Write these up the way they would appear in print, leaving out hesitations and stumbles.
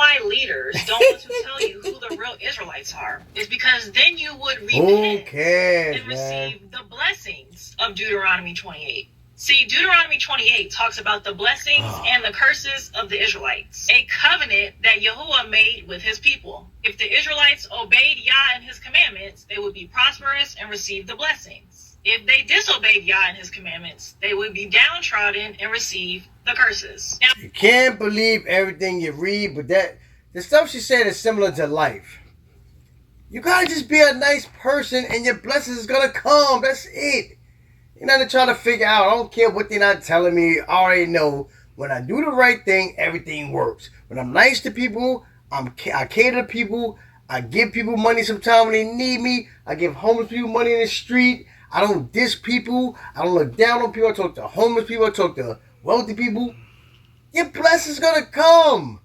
why leaders don't want to tell you who the real Israelites are is because then you would repent and receive the blessings of Deuteronomy 28. See, Deuteronomy 28 talks about the blessings and the curses of the Israelites, a covenant that Yahuwah made with his people. If the Israelites obeyed Yah and his commandments, they would be prosperous and receive the blessings. If they disobeyed Yah and his commandments, they would be downtrodden and receive the curses. Now, you can't believe everything you read, but the stuff she said is similar to life. You gotta just be a nice person and your blessings is gonna come. That's it. You're not trying to figure out. I don't care what they're not telling me. I already know when I do the right thing, everything works. When I'm nice to people, I cater to people. I give people money sometimes when they need me. I give homeless people money in the street. I don't diss people. I don't look down on people. I talk to homeless people. I talk to wealthy people. Your blessings gonna come.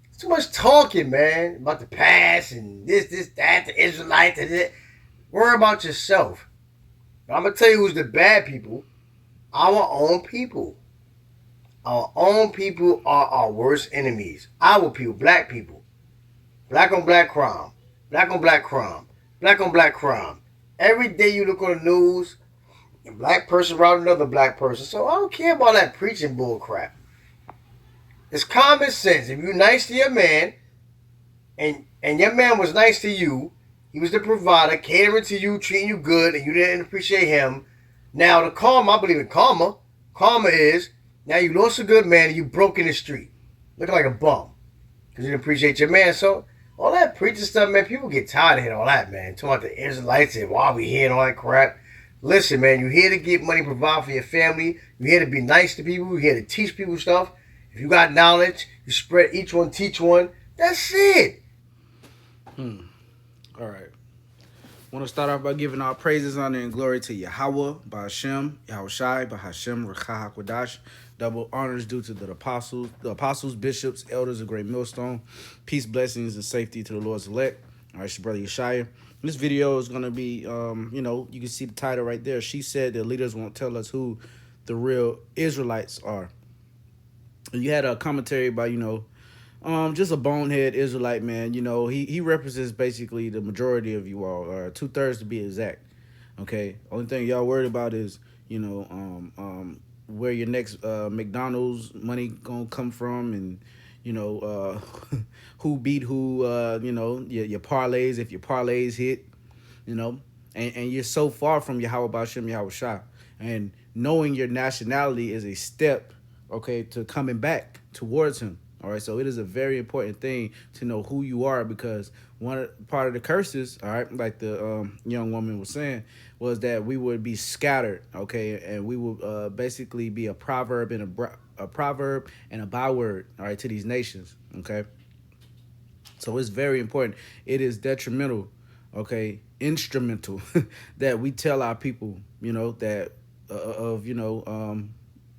It's too much talking, man, about the past and this, that, the Israelites, and that. Worry about yourself. I'm going to tell you who's the bad people. Our own people. Our own people are our worst enemies. Our people, black people. Black on black crime. Black on black crime. Black on black crime. Every day you look on the news, a black person robbed another black person. So I don't care about that preaching bull crap. It's common sense. If you're nice to your man, and your man was nice to you, he was the provider, catering to you, treating you good, and you didn't appreciate him. Now, the karma, I believe in karma. Karma is, now you lost a good man and you broke in the street. Looking like a bum. Because you didn't appreciate your man. So, all that preaching stuff, man, people get tired of hearing all that, man. Talking about the Israelites and why we here and all that crap. Listen, man, you're here to get money, provide for your family. You're here to be nice to people. You're here to teach people stuff. If you got knowledge, you spread each one, teach one. That's it. All right. Want to start off by giving our praises, honor, and glory to Yahweh, Ba'Hashem, Yahushai, Ba'Hashem, Rekha HaKodash. Double honors due to the apostles, bishops, elders of Great Millstone. Peace, blessings, and safety to the Lord's elect. All right, it's your brother Yeshaya. This video is going to be, you can see the title right there. She said that leaders won't tell us who the real Israelites are. And you had a commentary by, just a bonehead Israelite, man. He represents basically the majority of you all, or 2/3 to be exact. Okay, only thing y'all worried about is where your next McDonald's money gonna come from, and who beat who. Your parlays, if your parlays hit, and you're so far from Yahweh Ba'Shem Yahweh Shah, and knowing your nationality is a step, okay, to coming back towards him. All right, so it is a very important thing to know who you are, because one part of the curses, all right, like the young woman was saying, was that we would be scattered, okay, and we would basically be a proverb and a proverb and a byword, all right, to these nations, okay. So it's very important. It is detrimental, okay, instrumental that we tell our people, that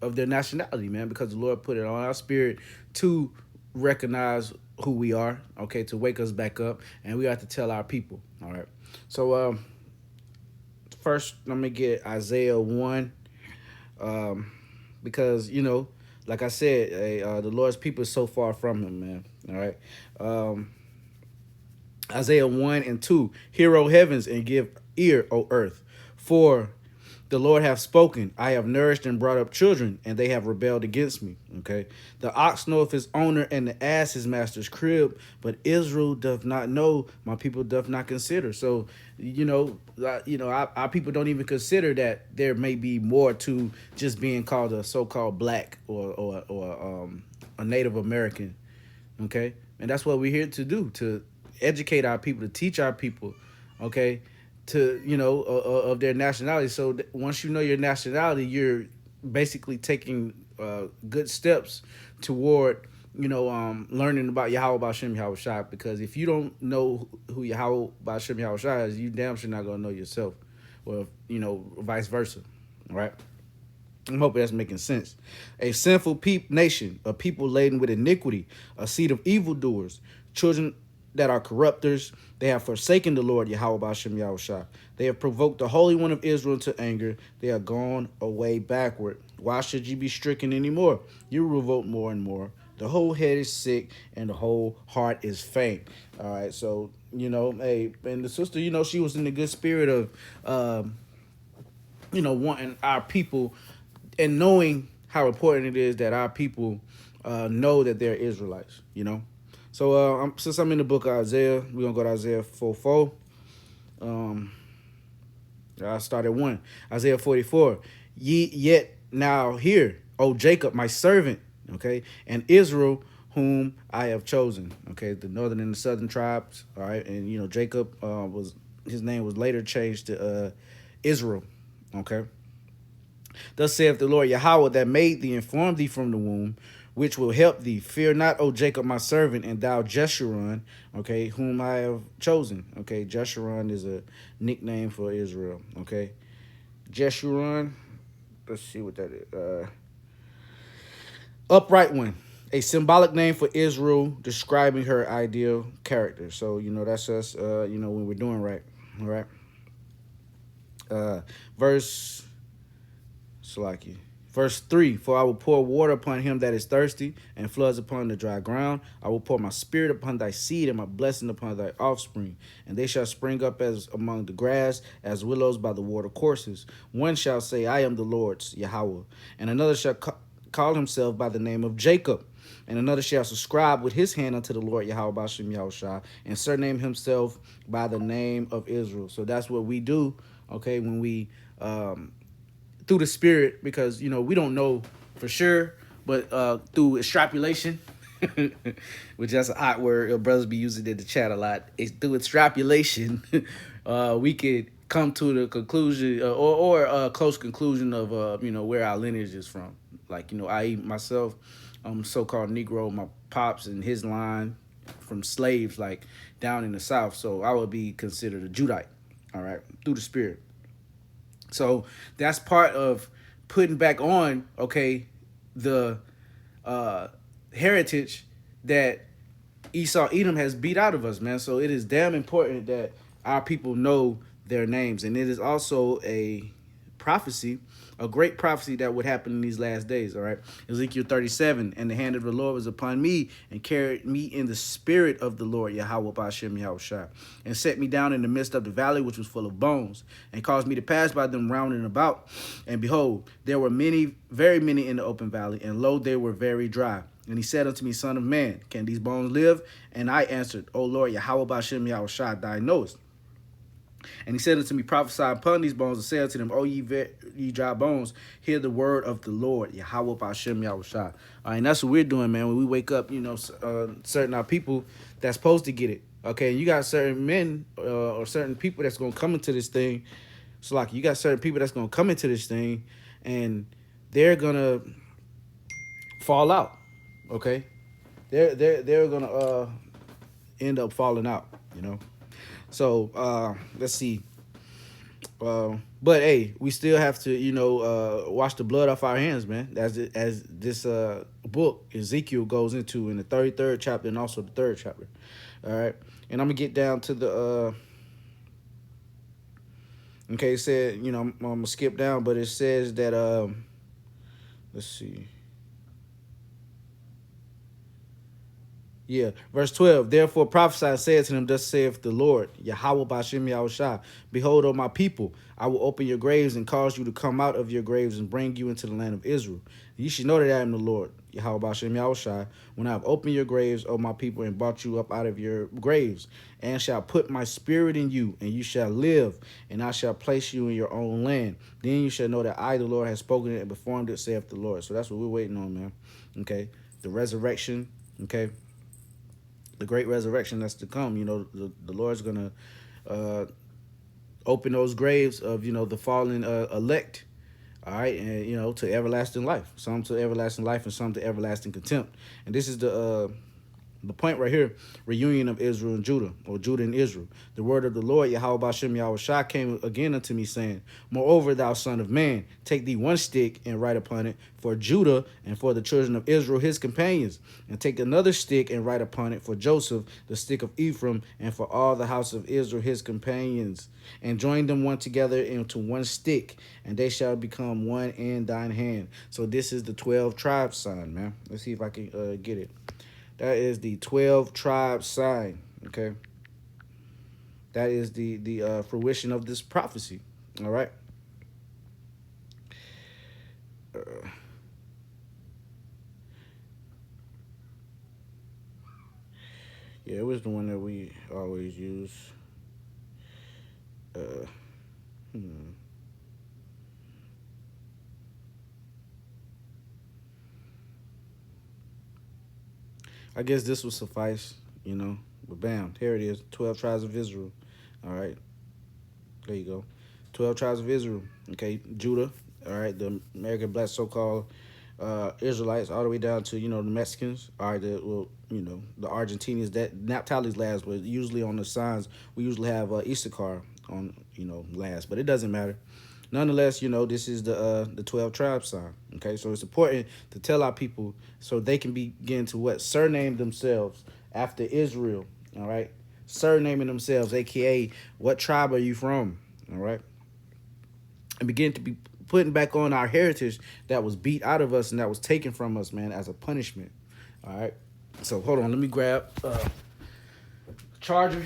of their nationality, man, because the Lord put it on our spirit to recognize who we are, okay, to wake us back up, and we have to tell our people. All right. So first, let me get Isaiah 1, because like I said, the Lord's people is so far from him, man. All right. Isaiah 1 and 2. Hear, O heavens, and give ear, O earth, for the Lord hath spoken. I have nourished and brought up children, and they have rebelled against me. Okay. The ox knoweth his owner, and the ass his master's crib, but Israel doth not know, my people doth not consider. So, our people don't even consider that there may be more to just being called a so-called black or a Native American. Okay. And that's what we're here to do, to educate our people, to teach our people, okay, to of their nationality. So once you know your nationality, you're basically taking good steps toward learning about Yahweh Ba'Shem Yahweh Shai. Because if you don't know who Yahweh Ba'Shem Yahweh Shai is, you damn sure not gonna know yourself, or vice versa. All right. I'm hoping that's making sense. A sinful nation, a people laden with iniquity, a seed of evildoers, children that are corrupters. They have forsaken the Lord Yahweh Ba'Shem Yahweh Shah. They have provoked the Holy One of Israel to anger. They are gone away backward. Why should you be stricken anymore? You revolt more and more. The whole head is sick and the whole heart is faint. All right, so hey, and the sister, she was in the good spirit of, wanting our people and knowing how important it is that our people know that they're Israelites. So since I'm in the book of Isaiah, we're gonna go to Isaiah 4:4. I started 1. Isaiah 44. Ye yet now hear, O Jacob, my servant, okay, and Israel, whom I have chosen. Okay, the northern and the southern tribes. All right, and Jacob was his name was later changed to Israel. Okay. Thus saith the Lord Yahweh that made thee and formed thee from the womb, which will help thee. Fear not, O Jacob, my servant, and thou Jeshurun, okay, whom I have chosen. Okay, Jeshurun is a nickname for Israel. Okay, Jeshurun. Let's see what that is. Upright one, a symbolic name for Israel, describing her ideal character. So that's us. When we're doing right. All right. Verse Salaki. Verse 3, for I will pour water upon him that is thirsty, and floods upon the dry ground. I will pour my spirit upon thy seed, and my blessing upon thy offspring. And they shall spring up as among the grass, as willows by the water courses. One shall say, I am the Lord's, Yahweh. And another shall call himself by the name of Jacob. And another shall subscribe with his hand unto the Lord Yahweh Bashem Yahushua, and surname himself by the name of Israel. So that's what we do, okay, when we through the spirit, because we don't know for sure, but through extrapolation, which that's an odd word your brothers be using in the chat a lot. It's through extrapolation, we could come to the conclusion or a close conclusion of where our lineage is from. Like I myself, so-called Negro, my pops and his line from slaves, like down in the South, so I would be considered a Judite. All right, through the spirit. So that's part of putting back on, okay, the heritage that Esau Edom has beat out of us, man. So it is damn important that our people know their names. And it is also a prophecy, a great prophecy that would happen in these last days, all right? Ezekiel 37, and the hand of the Lord was upon me and carried me in the spirit of the Lord, Yahweh Bashem Yahushua, and set me down in the midst of the valley, which was full of bones, and caused me to pass by them round and about. And behold, there were many, very many in the open valley, and lo, they were very dry. And he said unto me, Son of man, can these bones live? And I answered, O Lord, Yahweh Bashem Yahushua, thou knowest. And he said unto me, prophesy upon these bones, and say unto them, O ye dry bones, hear the word of the Lord, Yahweh Bashem Yahushua. All right, and that's what we're doing, man. When we wake up, certain our people that's supposed to get it. Okay, and you got certain men or certain people that's going to come into this thing. So, like, you got certain people that's going to come into this thing, and they're going to fall out. Okay? They're going to end up falling out, So let's see. But hey, we still have to, wash the blood off our hands, man. As this book Ezekiel goes into in the 33rd chapter and also the 3rd chapter. All right, and I'm gonna get down to the. Okay, it said, I'm gonna skip down, but it says that let's see. Yeah, verse 12. Therefore prophesy and say to them, thus saith the Lord, Yahweh Bashem Yahushua, behold, O my people, I will open your graves and cause you to come out of your graves and bring you into the land of Israel. You should know that I am the Lord, Yahweh Bashem Yahushua, when I have opened your graves, O my people, and brought you up out of your graves, and shall put my spirit in you, and you shall live, and I shall place you in your own land. Then you shall know that I, the Lord, have spoken it and performed it, saith the Lord. So that's what we're waiting on, man. Okay, the resurrection, okay, the great resurrection that's to come. The Lord's gonna open those graves of the fallen elect, all right, and to everlasting life. Some to everlasting life, and some to everlasting contempt. And this is the The point right here, reunion of Israel and Judah, or Judah and Israel. The word of the Lord, Yahweh Bashem Yahweh Shah, came again unto me, saying, Moreover, thou son of man, take thee one stick and write upon it for Judah and for the children of Israel his companions, and take another stick and write upon it for Joseph, the stick of Ephraim, and for all the house of Israel his companions, and join them one together into one stick, and they shall become one in thine hand. So this is the 12 tribes sign, man. Let's see if I can get it. That is the 12 tribe sign. Okay. That is the fruition of this prophecy. All right. Yeah, it was the one that we always use. Uh, hmm. I guess this will suffice, you know. But bam, here it is. 12 tribes of Israel. All right. There you go. 12 tribes of Israel. Okay. Judah. All right. The American black so-called Israelites, all the way down to, you know, the Mexicans. All right. The Argentinians. That Naphtali's last, but usually on the signs, we usually have Issachar on, you know, last. But it doesn't matter. Nonetheless, you know, this is the 12 tribe sign. Okay, so it's important to tell our people so they can begin to what? Surname themselves after Israel. All right, surnaming themselves, aka what tribe are you from? All right, and begin to be putting back on our heritage that was beat out of us and that was taken from us, man, as a punishment. All right, so hold on, let me grab charger.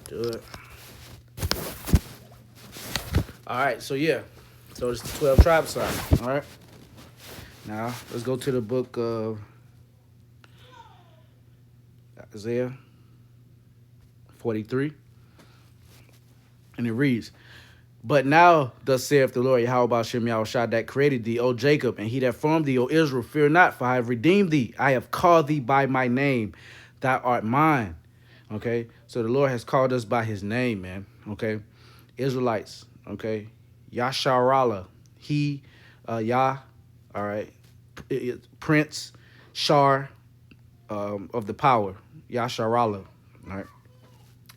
Do it. All right, so yeah, so it's the 12 tribe sign. All right, now let's go to the book of Isaiah 43, and it reads, But now, thus saith the Lord, Yahweh Bashem Yahweh that created thee, O Jacob, and he that formed thee, O Israel, fear not, for I have redeemed thee. I have called thee by my name. Thou art mine. Okay? So the Lord has called us by his name, man. Okay? Israelites. Okay? Yasharallah. He, Yah. All right? Prince, Shar, of the power. Yasharallah. All right?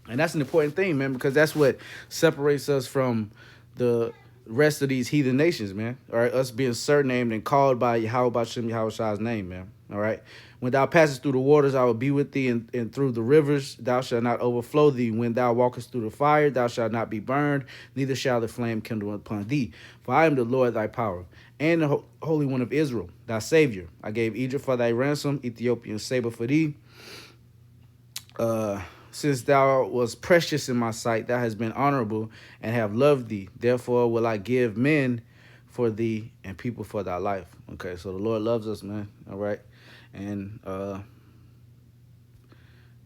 And that's an important thing, man, because that's what separates us from the rest of these heathen nations, man. All right, us being surnamed and called by Yahweh Bashem Yahweh Shah's name, man. All right. When thou passest through the waters, I will be with thee, and through the rivers thou shalt not overflow thee. When thou walkest through the fire, thou shalt not be burned, neither shall the flame kindle upon thee. For I am the Lord thy power, and the Holy One of Israel, thy Savior. I gave Egypt for thy ransom, Ethiopian saber for thee. Since thou was precious in my sight, thou hast been honorable and have loved thee. Therefore will I give men for thee and people for thy life. Okay, so the Lord loves us, man. All right. And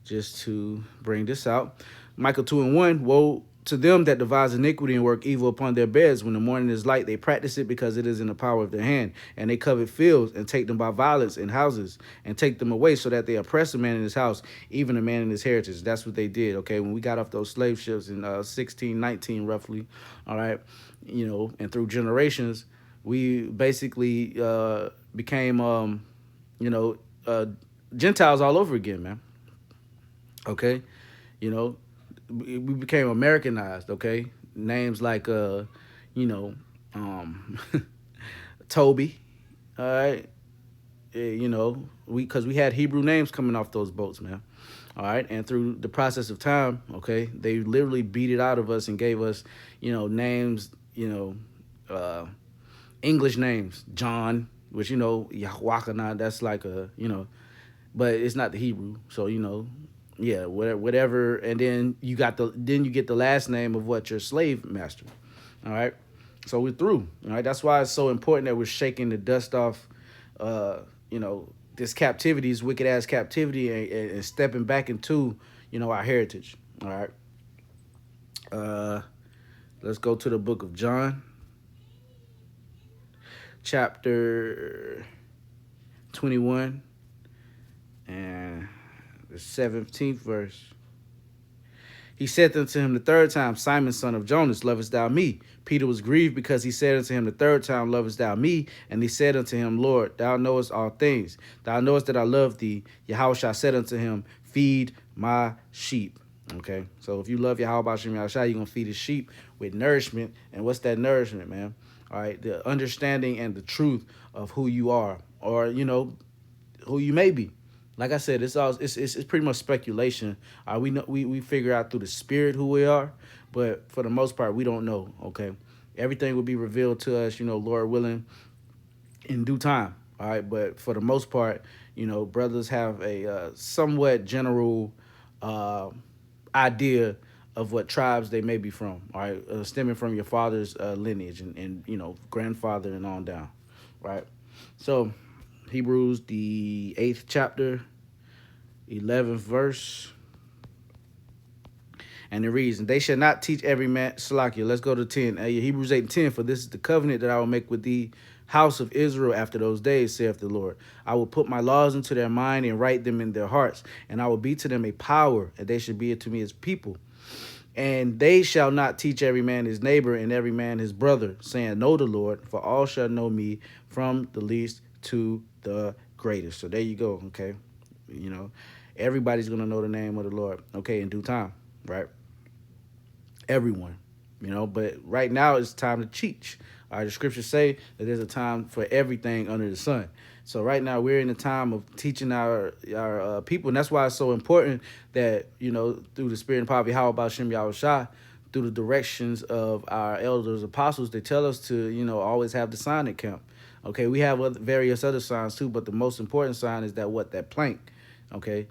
just to bring this out, Micah 2:1, woe to them that devise iniquity and work evil upon their beds. When the morning is light, they practice it because it is in the power of their hand. And they covet fields and take them by violence in houses and take them away so that they oppress a man in his house, even a man in his heritage. That's what they did, okay? When we got off those slave ships in 1619, roughly, all right, you know, and through generations, we basically became, Gentiles all over again, man. Okay? You know, we became Americanized, okay? Names like, Toby, all right? Because we had Hebrew names coming off those boats, man. All right, and through the process of time, okay, they literally beat it out of us and gave us, names, English names, John, which, Yahweh, that's like but it's not the Hebrew. So, yeah, whatever, and then you get the last name of what your slave master. All right, so we're through. All right, that's why it's so important that we're shaking the dust off, uh, you know, this captivity, this wicked ass captivity, and stepping back into, our heritage. All right, uh, let's go to the book of John, chapter 21, and the 17th verse. He said unto him the third time, Simon, son of Jonas, lovest thou me? Peter was grieved because he said unto him the third time, lovest thou me? And he said unto him, Lord, thou knowest all things. Thou knowest that I love thee. Yahushua said unto him, feed my sheep. Okay, so if you love Yahweh Bashem Yahushua, you're going to feed his sheep with nourishment. And what's that nourishment, man? All right, the understanding and the truth of who you are, or, who you may be. Like I said, it's pretty much speculation. We figure out through the spirit who we are, but for the most part, we don't know. Okay, everything will be revealed to us, Lord willing, in due time. All right, but for the most part, brothers have a somewhat general idea of what tribes they may be from. All right, stemming from your father's lineage and grandfather and on down. Right, so. Hebrews, the 8th chapter, 11th verse. And it reads, and they shall not teach every man, Salakia, let's go to 10. Hebrews 8 and 10, for this is the covenant that I will make with the house of Israel after those days, saith the Lord. I will put my laws into their mind and write them in their hearts, and I will be to them a power, and they shall be to me as people. And they shall not teach every man his neighbor and every man his brother, saying, know the Lord, for all shall know me, from the least to the greatest. So there you go. Okay, everybody's gonna know the name of the Lord. Okay, in due time, right? Everyone, But right now it's time to teach. All right, the scriptures say that there's a time for everything under the sun. So right now we're in the time of teaching our people, and that's why it's so important that through the spirit and power of Yahweh Bashem Yahushua, through the directions of our elders, apostles, they tell us to always have the sign at camp. Okay, we have various other signs too, but the most important sign is that plank. Okay,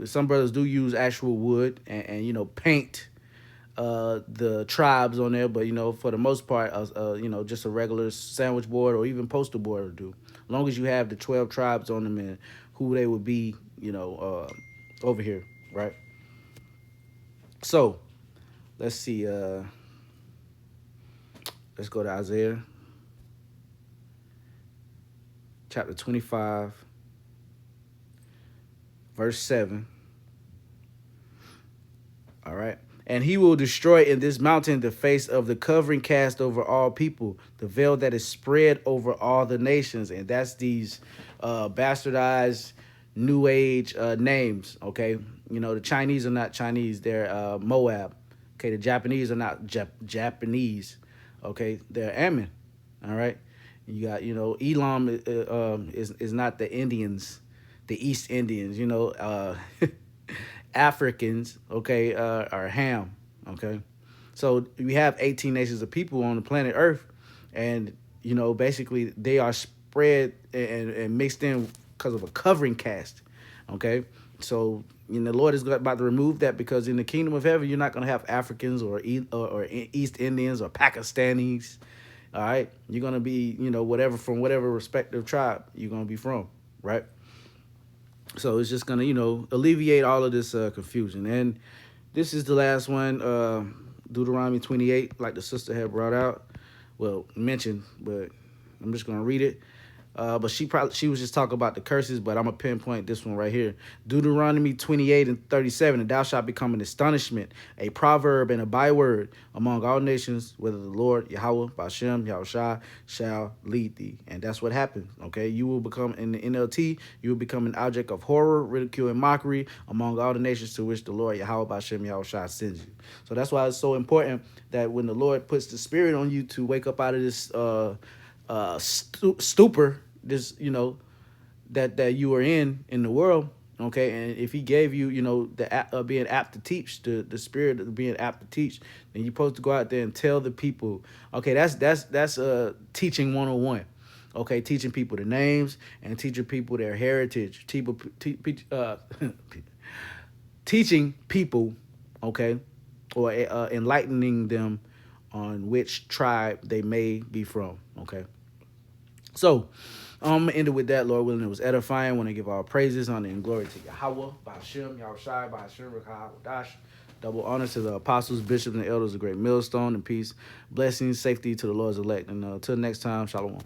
some brothers do use actual wood and paint the tribes on there, but for the most part, just a regular sandwich board or even poster board will do. As long as you have the 12 tribes on them and who they would be, over here, right? So let's see. Let's go to Isaiah chapter 25, verse 7. All right. And he will destroy in this mountain the face of the covering cast over all people, the veil that is spread over all the nations. And that's these bastardized New Age names, okay? The Chinese are not Chinese. They're Moab. Okay, the Japanese are not Japanese. Okay, they're Ammon. All right? You got, Elam is not the Indians, the East Indians, Africans, okay, are Ham, okay? So we have 18 nations of people on the planet Earth, and, basically they are spread and mixed in because of a covering cast, okay? So, the Lord is about to remove that, because in the kingdom of heaven, you're not going to have Africans or East Indians or Pakistanis. All right, you're gonna be, whatever, from whatever respective tribe you're gonna be from, right? So it's just gonna, alleviate all of this confusion. And this is the last one, Deuteronomy 28, like the sister had brought out, mentioned, but I'm just gonna read it. But she was just talking about the curses, but I'm going to pinpoint this one right here. Deuteronomy 28 and 37, and thou shalt become an astonishment, a proverb and a byword among all nations, whether the Lord, Yahweh, Bashem, Yahushua, shall lead thee. And that's what happens, okay? You will become, in the NLT, you will become an object of horror, ridicule, and mockery among all the nations to which the Lord, Yahweh, Bashem, Yahushua sends you. So that's why it's so important that when the Lord puts the spirit on you to wake up out of this stupor, this that you are in the world, okay, and if he gave you the being apt to teach, the spirit of being apt to teach, then you're supposed to go out there and tell the people. Okay, that's teaching 101. Okay, teaching people the names and teaching people their heritage, teaching people, okay, or enlightening them on which tribe they may be from, okay. So I'm gonna end it with that. Lord willing, it was edifying. I want to give all praises, honor, and glory to Yahweh, Ba'ashem, Yahushai, Ba'ashem, Rekah, double honor to the apostles, bishops, and elders of Great Millstone, and peace, blessings, safety to the Lord's elect. And until next time, shalom.